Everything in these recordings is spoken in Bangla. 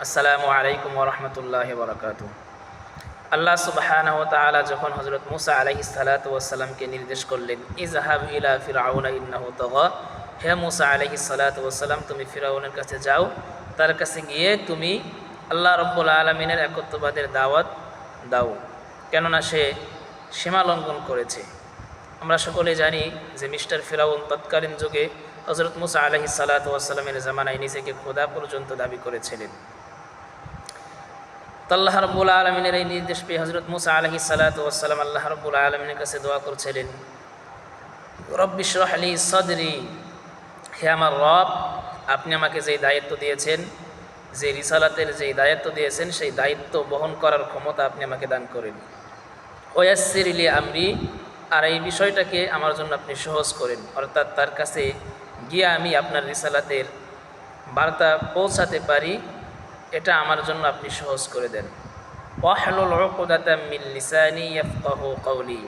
আসসালামু আলাইকুম ওয়া রাহমাতুল্লাহি ওয়া বারাকাতুহু। আল্লাহ সুবহানাহু ওয়া তাআলা যখন হযরত মূসা আলাইহিস সালাতু ওয়াস সালামকে নির্দেশ করলেন, ইযহাব ইলা ফিরআউনা ইন্নাহু তাগা, হে মূসা আলাইহিস সালাতু ওয়াস সালাম, তুমি ফিরআউনের কাছে যাও, তার কাছে গিয়ে তুমি আল্লাহ রাব্বুল আলামিনের একত্ববাদের দাওয়াত দাও, কেননা সে সীমা লঙ্ঘন করেছে। আমরা সকলে জানি যে মিস্টার ফিরআউন তৎকালীন যুগে হযরত মূসা আলাইহিস সালাতু ওয়াস সালামের জামানায় নিজেকে খোদা পর্যন্ত দাবি করেছিলেন। আল্লাহ রাব্বুল আলামিনের এই নির্দেশ পেয়ে হযরত মূসা আলাইহিস সালাতু ওয়াস সালাম আল্লাহ রাব্বুল আলামিনের কাছে দোয়া করছিলেন, রব্বি ইশরাহ লি সাদরি, হে আমার রব, আপনি আমাকে যেই দায়িত্ব দিয়েছেন, যে রিসালাতের যেই দায়িত্ব দিয়েছেন, সেই দায়িত্ব বহন করার ক্ষমতা আপনি আমাকে দান করেন। ওয়াসসির লি আমরি, আর এই বিষয়টাকে আমার জন্য আপনি সহজ করেন, অর্থাৎ তার কাছে গিয়ে আমি আপনার রিসালাতের বার্তা পৌঁছাতে পারি, এটা আমার জন্য আপনি সহজ করে দেন। ওয়াহলুল উকদাতাম মিন লিসানি ইয়াফকাহু কওলি,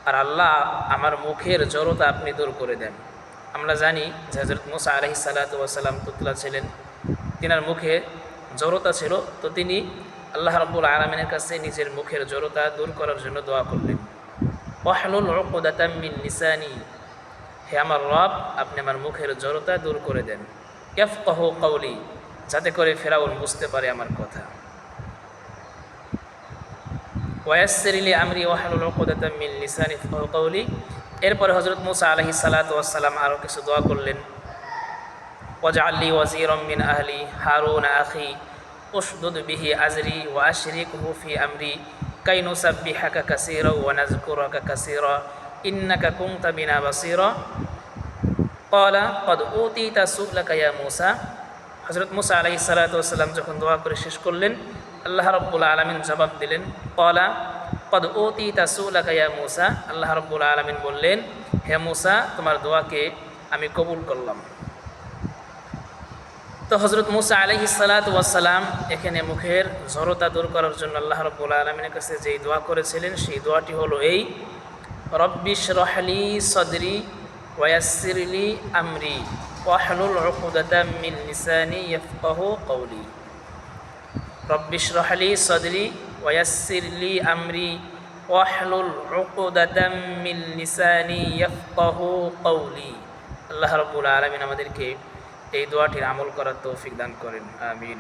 আর আল্লাহ আমার মুখের জড়তা আপনি দূর করে দেন। আমরা জানি যে হযরত মূসা আলাইহিস সালাতু ওয়াস সালাম তুতলা ছিলেন, তিনার মুখে জড়তা ছিল, তো তিনি আল্লাহ রাব্বুল আলামিনের কাছে নিজের মুখের জড়তা দূর করার জন্য দোয়া করলেন, ওয়াহলুল উকদাতাম মিন লিসানি, হে আমার রব, আপনি আমার মুখের জড়তা দূর করে দেন, ইয়াফকাহু কওলি, যাতে করে ফিরআউন বুঝতে পারে আমার কথা। ওয়াসসির লি আমরি ওয়াহলুল উকদাতাম মিন লিসানি ইয়াফকাহু কওলি। এরপরে হযরত মূসা আলাইহিস সালাতু ওয়াস সালাম আরও কিছু দোয়া করলেন, ওয়াজআল লি ওয়াজিরাম মিন আহলি হারুন আখি উশদুদ বিহি আজরি ওয়া আশরিকহু ফি আমরি কাই নুসাব্বিহাকা কাসীরা ওয়া নাযকুরাকা কাসীরা ইন্নাকা কুনতা বিনা বাসীরা ক্বালা ক্বাদ উতীতা সু'লাকা ইয়া মূসা। হযরত মূসা আলাইহিস সালাতু ওয়াস সালাম যখন দোয়া করে শেষ করলেন, আল্লাহ রাব্বুল আলামিন জবাব দিলেন, ক্বালা ক্বাদ উতীতা সু'লাকা ইয়া মূসা। আল্লাহ রাব্বুল আলামিন বললেন, হে মূসা, তোমার দোয়াকে আমি কবুল করলাম। তো হযরত মূসা আলাইহিস সালাতু ওয়াস সালাম এখানে মুখের জড়তা দূর করার জন্য আল্লাহ রাব্বুল আলামিনের কাছে যেই দোয়া করেছিলেন, সেই দোয়াটি হলো এই, রব্বি ইশরাহ লি সাদরি ওয়া ইয়াসসির লি আমরি ওয়াহলুল উকদাতাম মিন লিসানি ইয়াফকাহু কওলি। রব্বি ইশরাহ লি সাদরি ওয়া ইয়াসসির লি আমরি ওয়াহলুল উকদাতাম মিন লিসানি ইয়াফকাহু কওলি। আল্লাহ রাব্বুল আলামিন আমাদেরকে এই দোয়াটির আমল করার তৌফিক দান করেন, আমিন।